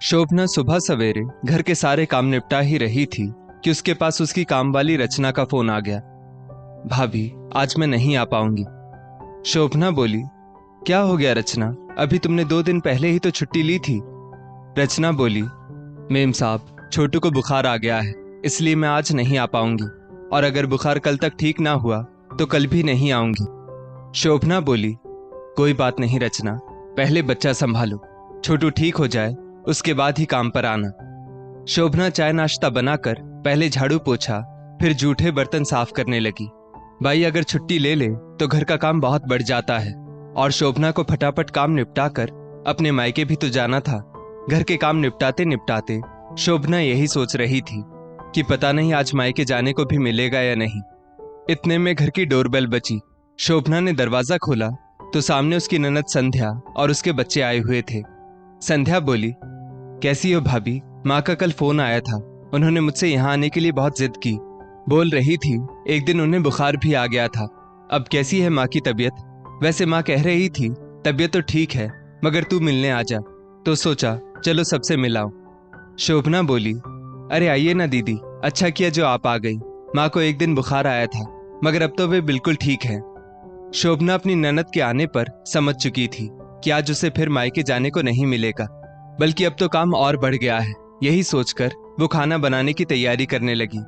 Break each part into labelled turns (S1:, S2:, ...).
S1: शोभना सुबह सवेरे घर के सारे काम निपटा ही रही थी कि उसके पास उसकी काम वाली रचना का फोन आ गया। भाभी, आज मैं नहीं आ पाऊंगी। शोभना बोली, क्या हो गया रचना? अभी तुमने 2 दिन पहले ही तो छुट्टी ली थी। रचना बोली, मेम साहब, छोटू को बुखार आ गया है, इसलिए मैं आज नहीं आ पाऊंगी, और अगर बुखार कल तक ठीक ना हुआ तो कल भी नहीं आऊंगी। शोभना बोली, कोई बात नहीं रचना, पहले बच्चा संभालो, छोटू ठीक हो जाए उसके बाद ही काम पर आना। शोभना चाय नाश्ता बनाकर पहले झाड़ू पोछा, फिर जूठे बर्तन साफ करने लगी। भाई अगर छुट्टी ले ले तो घर का काम बहुत बढ़ जाता है, और शोभना को फटाफट काम निपटाकर अपने मायके भी तो जाना था। घर के काम निपटाते निपटाते शोभना यही सोच रही थी कि पता नहीं आज मायके जाने को भी मिलेगा या नहीं। इतने में घर की डोरबेल बची। शोभना ने दरवाजा खोला तो सामने उसकी ननद संध्या और उसके बच्चे आए हुए थे। संध्या बोली, कैसी हो भाभी? माँ का कल फोन आया था, उन्होंने मुझसे यहाँ आने के लिए बहुत जिद की। बोल रही थी एक दिन उन्हें बुखार भी आ गया था। अब कैसी है माँ की तबीयत? वैसे माँ कह रही थी तबीयत तो ठीक है, मगर तू मिलने आ जा, तो सोचा चलो सबसे मिलाओ। शोभना बोली, अरे आइए ना दीदी, अच्छा किया जो आप आ गई। माँ को एक दिन बुखार आया था, मगर अब तो वे बिल्कुल ठीक है। शोभना अपनी ननद के आने पर समझ चुकी थी कि आज उसे फिर मायके जाने को नहीं मिलेगा, बल्कि अब तो काम और बढ़ गया है। यही सोचकर वो खाना बनाने की तैयारी करने लगी।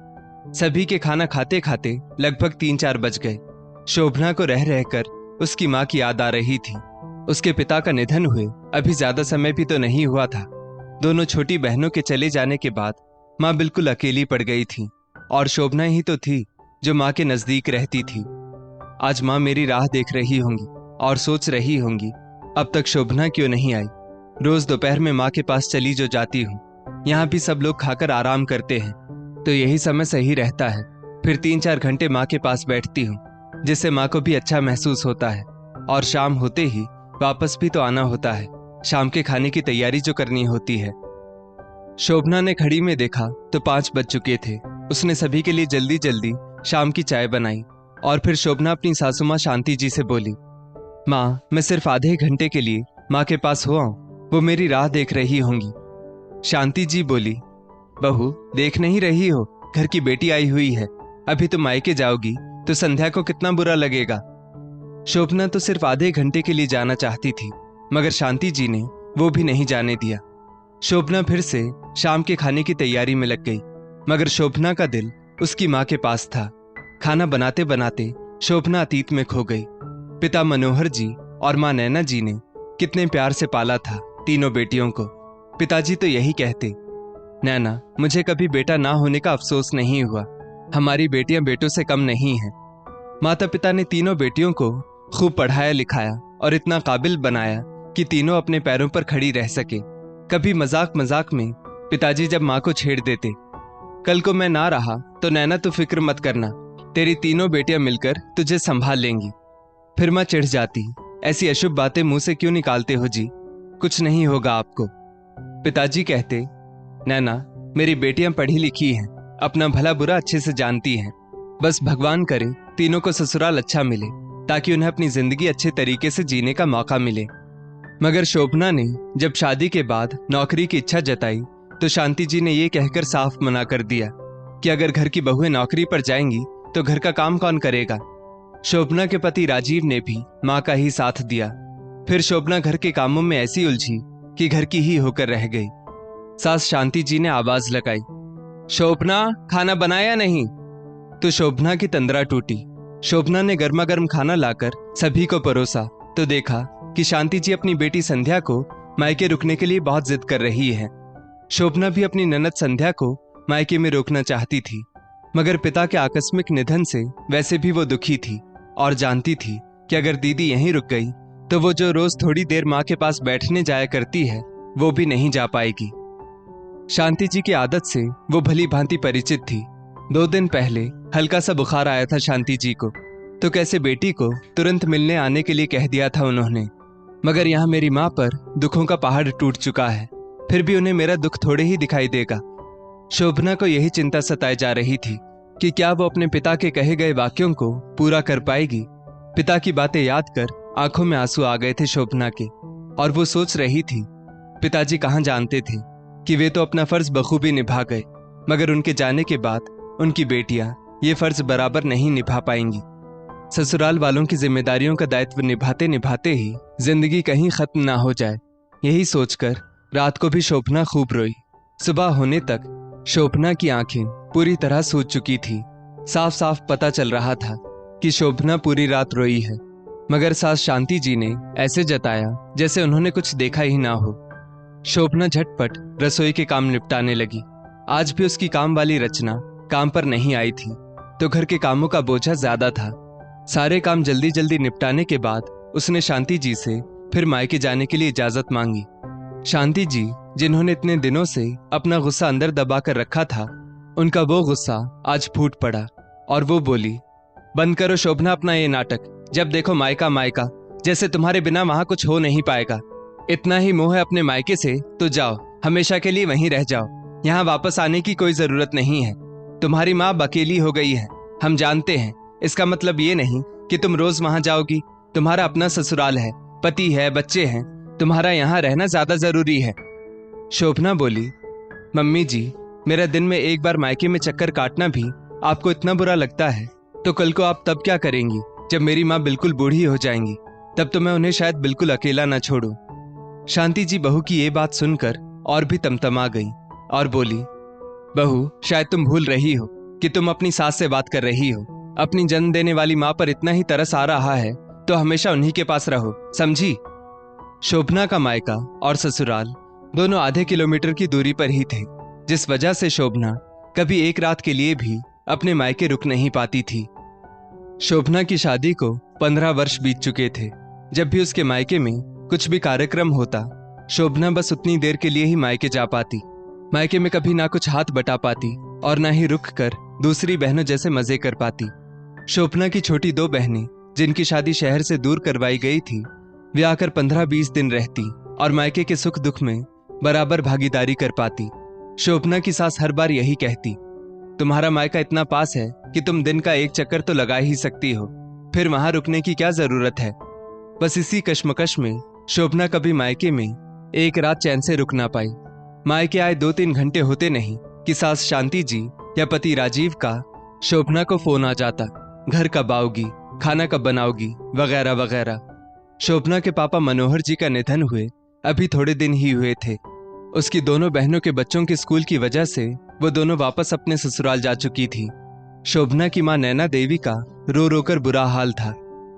S1: सभी के खाना खाते खाते लगभग 3-4 बज गए। शोभना को रह रहकर उसकी माँ की याद आ रही थी। उसके पिता का निधन हुए अभी ज्यादा समय भी तो नहीं हुआ था। दोनों छोटी बहनों के चले जाने के बाद माँ बिल्कुल अकेली पड़ गई थी, और शोभना ही तो थी जो माँ के नजदीक रहती थी। आज माँ मेरी राह देख रही होंगी और सोच रही होंगी अब तक शोभना क्यों नहीं आई। रोज दोपहर में माँ के पास चली जो जाती हूँ। यहाँ भी सब लोग खाकर आराम करते हैं, तो यही समय सही रहता है। फिर 3-4 घंटे माँ के पास बैठती हूँ, जिससे माँ को भी अच्छा महसूस होता है। और शाम होते ही वापस भी तो आना होता है, शाम के खाने की तैयारी जो करनी होती है। शोभना ने घड़ी में देखा तो 5 बज चुके थे। उसने सभी के लिए जल्दी जल्दी शाम की चाय बनाई, और फिर शोभना अपनी सासू माँ शांति जी से बोली, माँ मैं सिर्फ आधे घंटे के लिए माँ के पास हो आऊं, वो मेरी राह देख रही होंगी। शांति जी बोली, बहू देख नहीं रही हो, घर की बेटी आई हुई है, अभी तुम मायके जाओगी तो संध्या को कितना बुरा लगेगा। शोभना तो सिर्फ आधे घंटे के लिए जाना चाहती थी, मगर शांति जी ने वो भी नहीं जाने दिया। शोभना फिर से शाम के खाने की तैयारी में लग गई, मगर शोभना का दिल उसकी माँ के पास था। खाना बनाते बनाते शोभना अतीत में खो गई। पिता मनोहर जी और माँ नैना जी ने कितने प्यार से पाला था तीनों बेटियों को। पिताजी तो यही कहते, नैना मुझे कभी बेटा ना होने का अफसोस नहीं हुआ, हमारी बेटियां बेटों से कम नहीं हैं। माता पिता ने तीनों बेटियों को खूब पढ़ाया लिखाया और इतना काबिल बनाया कि तीनों अपने पैरों पर खड़ी रह सके। कभी मजाक मजाक में पिताजी जब माँ को छेड़ देते, कल को मैं ना रहा तो नैना तू फिक्र मत करना, तेरी तीनों बेटियां मिलकर तुझे संभाल लेंगी। फिर माँ चिढ़ जाती, ऐसी अशुभ बातें मुंह से क्यों निकालते हो जी, कुछ नहीं होगा आपको। पिताजी कहते, नैना मेरी बेटियां पढ़ी लिखी हैं, अपना भला बुरा अच्छे से जानती हैं, बस भगवान करे तीनों को ससुराल अच्छा मिले, ताकि उन्हें अपनी जिंदगी अच्छे तरीके से जीने का मौका मिले। मगर शोभना ने जब शादी के बाद नौकरी की इच्छा जताई तो शांति जी ने ये कहकर साफ मना कर दिया कि अगर घर की बहुएं नौकरी पर जाएंगी तो घर का काम कौन करेगा। शोभना के पति राजीव ने भी माँ का ही साथ दिया। फिर शोभना घर के कामों में ऐसी उलझी कि घर की ही होकर रह गई। सास शांति जी ने आवाज लगाई, शोभना खाना बनाया नहीं? तो शोभना की तंद्रा टूटी। शोभना ने गर्मा गर्म खाना लाकर सभी को परोसा तो देखा कि शांति जी अपनी बेटी संध्या को मायके रुकने के लिए बहुत जिद कर रही है। शोभना भी अपनी ननद संध्या को मायके में रोकना चाहती थी, मगर पिता के आकस्मिक निधन से वैसे भी वो दुखी थी और जानती थी कि अगर दीदी यहीं रुक गई तो वो जो रोज थोड़ी देर माँ के पास बैठने जाया करती है वो भी नहीं जा पाएगी। शांति जी की आदत से वो भली भांति परिचित थी। 2 दिन पहले हल्का सा बुखार आया था शांति जी को, तो कैसे बेटी को तुरंत मिलने आने के लिए कह दिया था उन्होंने। मगर यहाँ मेरी माँ पर दुखों का पहाड़ टूट चुका है, फिर भी उन्हें मेरा दुख थोड़े ही दिखाई देगा। शोभना को यही चिंता सताई जा रही थी कि क्या वो अपने पिता के कहे गए वाक्यों को पूरा कर पाएगी। पिता की बातें याद कर आंखों में आंसू आ गए थे शोभना के, और वो सोच रही थी पिताजी कहाँ जानते थे कि वे तो अपना फर्ज बखूबी निभा गए, मगर उनके जाने के बाद उनकी बेटियां ये फर्ज बराबर नहीं निभा पाएंगी। ससुराल वालों की जिम्मेदारियों का दायित्व निभाते निभाते ही जिंदगी कहीं खत्म ना हो जाए, यही सोचकर रात को भी शोभना खूब रोई। सुबह होने तक शोभना की आंखें पूरी तरह सूज चुकी थी। साफ साफ पता चल रहा था कि शोभना पूरी रात रोई है, मगर सास शांति जी ने ऐसे जताया जैसे उन्होंने कुछ देखा ही ना हो। शोभना झटपट रसोई के काम निपटाने लगी। आज भी उसकी काम वाली रचना काम पर नहीं आई थी, तो घर के कामों का बोझा ज्यादा था। सारे काम जल्दी जल्दी निपटाने के बाद उसने शांति जी से फिर मायके जाने के लिए इजाजत मांगी। शांति जी, जिन्होंने इतने दिनों से अपना गुस्सा अंदर दबा कर रखा था, उनका वो गुस्सा आज फूट पड़ा और वो बोली, बंद करो शोभना अपना ये नाटक। जब देखो मायका मायका, जैसे तुम्हारे बिना वहां कुछ हो नहीं पाएगा। इतना ही मोह है अपने मायके से तो जाओ, हमेशा के लिए वहीं रह जाओ। यहाँ वापस आने की कोई जरूरत नहीं है। तुम्हारी माँ अकेली हो गई है, हम जानते हैं। इसका मतलब ये नहीं कि तुम रोज वहां जाओगी। तुम्हारा अपना ससुराल है, पति है, बच्चे हैं। तुम्हारा यहाँ रहना ज्यादा जरूरी है। शोभना बोली, मम्मी जी, मेरा दिन में एक बार मायके में चक्कर काटना भी आपको इतना बुरा लगता है, तो कल को आप तब क्या करेंगी जब मेरी माँ बिल्कुल बूढ़ी हो जाएंगी? तब तो मैं उन्हें शायद बिल्कुल अकेला ना छोड़ूं। शांति जी बहू की ये बात सुनकर और भी तमतमा गई और बोली, बहू, शायद तुम भूल रही हो कि तुम अपनी सास से बात कर रही हो। अपनी जन्म देने वाली माँ पर इतना ही तरस आ रहा है तो हमेशा उन्हीं के पास रहो, समझी? शोभना का मायका और ससुराल दोनों आधे किलोमीटर की दूरी पर ही थे, जिस वजह से शोभना कभी एक रात के लिए भी अपने मायके रुक नहीं पाती थी। शोभना की शादी को 15 वर्ष बीत चुके थे। जब भी उसके मायके में कुछ भी कार्यक्रम होता, शोभना बस उतनी देर के लिए ही मायके जा पाती। मायके में कभी ना कुछ हाथ बटा पाती और ना ही रुक कर दूसरी बहनों जैसे मजे कर पाती। शोभना की छोटी 2 बहनें, जिनकी शादी शहर से दूर करवाई गई थी, वे आकर 15-20 दिन रहती और मायके के सुख दुख में बराबर भागीदारी कर पाती। शोभना की सास हर बार यही कहती, तुम्हारा मायका इतना पास है कि तुम दिन का एक चक्कर तो लगा ही सकती हो, फिर वहां रुकने की क्या जरूरत है? बस इसी कश्मकश में शोभना कभी मायके में एक रात चैन से रुक ना पाई। मायके आए 2-3 घंटे होते नहीं कि सास शांति जी या पति राजीव का शोभना को फोन आ जाता, घर कब आओगी, खाना कब बनाओगी, वगैरह वगैरह। शोभना के पापा मनोहर जी का निधन हुए अभी थोड़े दिन ही हुए थे। उसकी दोनों बहनों के बच्चों के स्कूल की वजह से वो दोनों वापस अपने ससुराल जा चुकी थी। शोभना की मां नैना देवी का रो रो कर बुरा हाल था।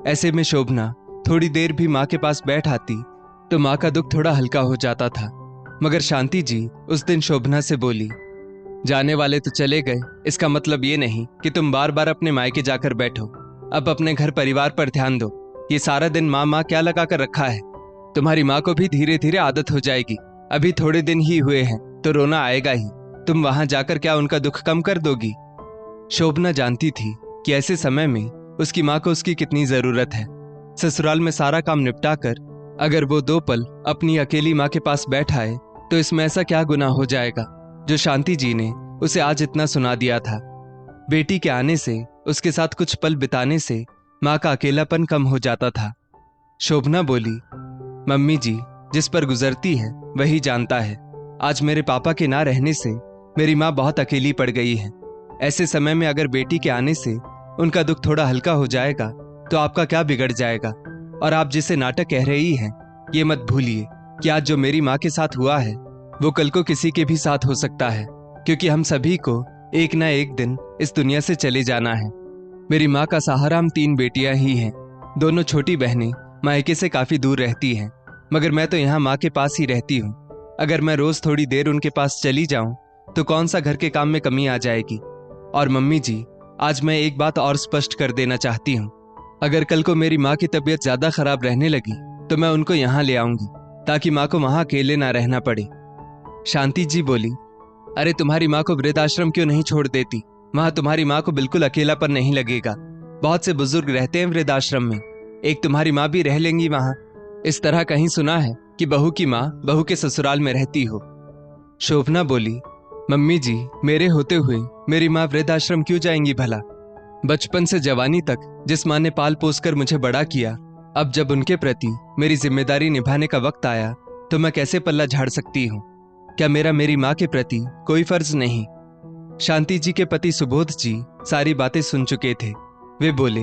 S1: ऐसे में शोभना थोड़ी देर भी मां के पास बैठ आती तो मां का दुख थोड़ा हल्का हो जाता था। मगर शांति जी उस दिन शोभना से बोली, जाने वाले तो चले गए, इसका मतलब ये नहीं कि तुम बार बार अपने मायके जाकर बैठो। अब अपने घर परिवार पर ध्यान दो। ये सारा दिन माँ माँ क्या लगा कर रखा है? तुम्हारी माँ को भी धीरे धीरे आदत हो जाएगी। अभी थोड़े दिन ही हुए हैं तो रोना आएगा ही। तुम वहां जाकर क्या उनका दुख कम कर दोगी? शोभना जानती थी कि ऐसे समय में उसकी माँ को उसकी कितनी जरूरत है। ससुराल में सारा काम निपटा कर अगर वो 2 पल अपनी अकेली माँ के पास बैठ आए तो इसमें ऐसा क्या गुनाह हो जाएगा जो शांति जी ने उसे आज इतना सुना दिया था। बेटी के आने से, उसके साथ कुछ पल बिताने से माँ का अकेलापन कम हो जाता था। शोभना बोली, मम्मी जी, जिस पर गुजरती है वही जानता है। आज मेरे पापा के ना रहने से मेरी माँ बहुत अकेली पड़ गई है। ऐसे समय में अगर बेटी के आने से उनका दुख थोड़ा हल्का हो जाएगा तो आपका क्या बिगड़ जाएगा? और आप जिसे नाटक कह रही हैं, ये मत भूलिए कि आज जो मेरी माँ के साथ हुआ है वो कल को किसी के भी साथ हो सकता है, क्योंकि हम सभी को एक ना एक दिन इस दुनिया से चले जाना है। मेरी माँ का सहारा हम 3 बेटियां ही हैं। दोनों छोटी बहनें मायके से काफी दूर रहती हैं, मगर मैं तो यहाँ माँ के पास ही रहती हूँ। अगर मैं रोज थोड़ी देर उनके पास चली जाऊं तो कौन सा घर के काम में कमी आ जाएगी? और मम्मी जी, आज मैं एक बात और स्पष्ट कर देना चाहती हूँ। अगर कल को मेरी माँ की तबीयत ज्यादा खराब रहने लगी तो मैं उनको यहाँ ले आऊंगी ताकि माँ को वहां अकेले ना रहना पड़े। शांति जी बोली, अरे तुम्हारी माँ को वृद्धाश्रम क्यों नहीं छोड़ देती? वहां तुम्हारी माँ को बिल्कुल अकेलापन नहीं लगेगा। बहुत से बुजुर्ग रहते हैं वृद्धाश्रम में, एक तुम्हारी माँ भी रह लेंगी वहां। इस तरह कहीं सुना है कि बहू की माँ बहू के ससुराल में रहती हो। शोभना बोली, मम्मी जी, मेरे होते हुए मेरी माँ वृद्धाश्रम क्यों जाएंगी भला? बचपन से जवानी तक जिस माँ ने पाल पोस कर मुझे बड़ा किया, अब जब उनके प्रति मेरी जिम्मेदारी निभाने का वक्त आया तो मैं कैसे पल्ला झाड़ सकती हूँ? क्या मेरा मेरी माँ के प्रति कोई फर्ज नहीं? शांति जी के पति सुबोध जी सारी बातें सुन चुके थे। वे बोले,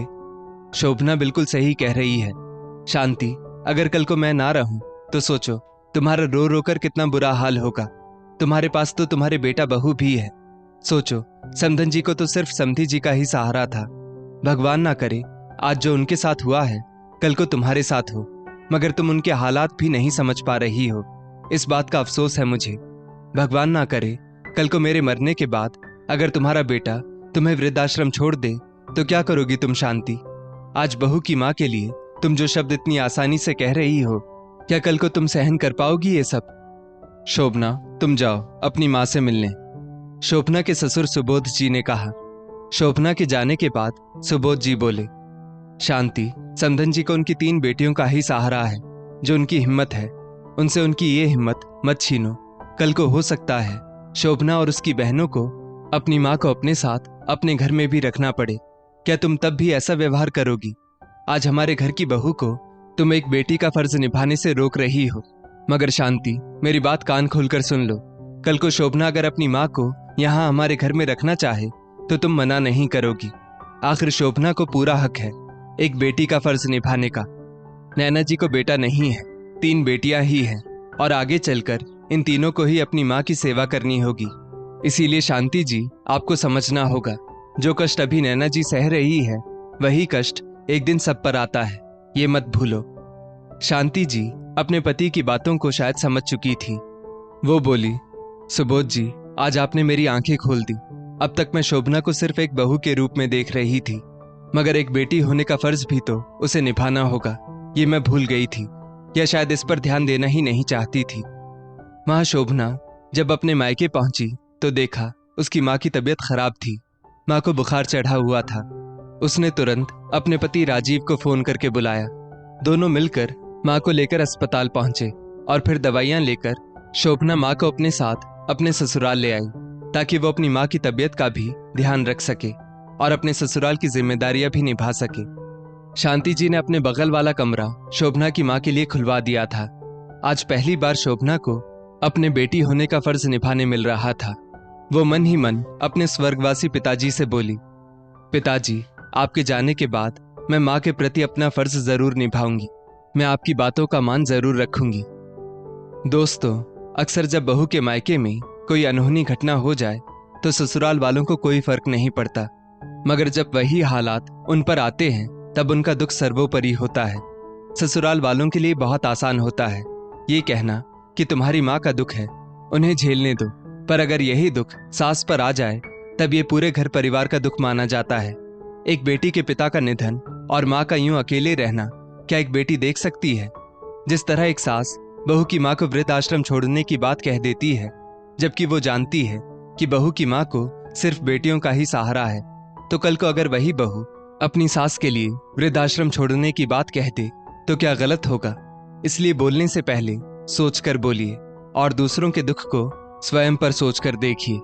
S1: शोभना बिल्कुल सही कह रही है। शांति, अगर कल को मैं ना रहूं तो सोचो तुम्हारा रो रो कर कितना बुरा हाल होगा। तुम्हारे पास तो तुम्हारे बेटा बहू भी है। सोचो, समधन जी को तो सिर्फ समधी जी का ही सहारा था। भगवान ना करे आज जो उनके साथ हुआ है कल को तुम्हारे साथ हो, मगर तुम उनके हालात भी नहीं समझ पा रही हो। इस बात का अफसोस है मुझे। भगवान ना करे कल को मेरे मरने के बाद अगर तुम्हारा बेटा तुम्हें वृद्धाश्रम छोड़ दे तो क्या करोगी तुम शांति? आज बहू की माँ के लिए तुम जो शब्द इतनी आसानी से कह रही हो, क्या कल को तुम सहन कर पाओगी ये सब? शोभना, तुम जाओ अपनी माँ से मिलने, शोभना के ससुर सुबोध जी ने कहा। शोभना के जाने के बाद सुबोध जी बोले, शांति, समधन जी को उनकी 3 बेटियों का ही सहारा है। जो उनकी हिम्मत है उनसे उनकी ये हिम्मत मत छीनो। कल को हो सकता है शोभना और उसकी बहनों को अपनी माँ को अपने साथ अपने घर में भी रखना पड़े। क्या तुम तब भी ऐसा व्यवहार करोगी? आज हमारे घर की बहू को तुम एक बेटी का फर्ज निभाने से रोक रही हो। मगर शांति, मेरी बात कान खोलकर सुन लो। कल को शोभना अगर अपनी माँ को यहाँ हमारे घर में रखना चाहे तो तुम मना नहीं करोगी। आखिर शोभना को पूरा हक है एक बेटी का फर्ज निभाने का। नैना जी को बेटा नहीं है, 3 बेटियां ही हैं और आगे चलकर इन तीनों को ही अपनी माँ की सेवा करनी होगी। इसीलिए शांति जी, आपको समझना होगा, जो कष्ट अभी नैना जी सह रही है वही कष्ट एक दिन सब पर आता है, ये मत भूलो। शांति जी अपने पति की बातों को शायद समझ चुकी थी। वो बोली, सुबोध जी, आज आपने मेरी आंखें खोल दी। अब तक मैं शोभना को सिर्फ एक बहू के रूप में देख रही थी, मगर एक बेटी होने का फर्ज भी तो उसे निभाना होगा, ये मैं भूल गई थी, या शायद इस पर ध्यान देना ही नहीं चाहती थी। माँ शोभना जब अपने मायके पहुंची तो देखा उसकी माँ की तबीयत खराब थी। माँ को बुखार चढ़ा हुआ था। उसने तुरंत अपने पति राजीव को फोन करके बुलाया। दोनों मिलकर माँ को लेकर अस्पताल पहुंचे और फिर दवाइयां लेकर शोभना माँ को अपने साथ अपने ससुराल ले आई, ताकि वो अपनी माँ की तबीयत का भी ध्यान रख सके और अपने ससुराल की जिम्मेदारियां भी निभा सके। शांति जी ने अपने बगल वाला कमरा शोभना की माँ के लिए खुलवा दिया था। आज पहली बार शोभना को अपने बेटी होने का फर्ज निभाने मिल रहा था। वो मन ही मन अपने स्वर्गवासी पिताजी से बोली, पिताजी, आपके जाने के बाद मैं माँ के प्रति अपना फर्ज जरूर निभाऊंगी। मैं आपकी बातों का मान जरूर रखूंगी। दोस्तों, अक्सर जब बहू के मायके में कोई अनहोनी घटना हो जाए तो ससुराल वालों को कोई फर्क नहीं पड़ता, मगर जब वही हालात उन पर आते हैं तब उनका दुख सर्वोपरि होता है। ससुराल वालों के लिए बहुत आसान होता है ये कहना कि तुम्हारी माँ का दुख है, उन्हें झेलने दो, पर अगर यही दुख सास पर आ जाए तब ये पूरे घर परिवार का दुख माना जाता है। एक बेटी के पिता का निधन और माँ का यूं अकेले रहना क्या एक बेटी देख सकती है? जिस तरह एक सास बहू की माँ को वृद्ध आश्रम छोड़ने की बात कह देती है, जबकि वो जानती है कि बहू की माँ को सिर्फ बेटियों का ही सहारा है, तो कल को अगर वही बहू अपनी सास के लिए वृद्धाश्रम छोड़ने की बात कह दे तो क्या गलत होगा? इसलिए बोलने से पहले सोचकर बोलिए और दूसरों के दुख को स्वयं पर सोचकर देखिए।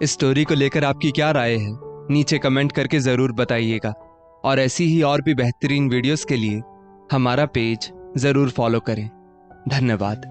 S1: इस स्टोरी को लेकर आपकी क्या राय है नीचे कमेंट करके जरूर बताइएगा, और ऐसी ही और भी बेहतरीन वीडियोस के लिए हमारा पेज जरूर फॉलो करें। धन्यवाद।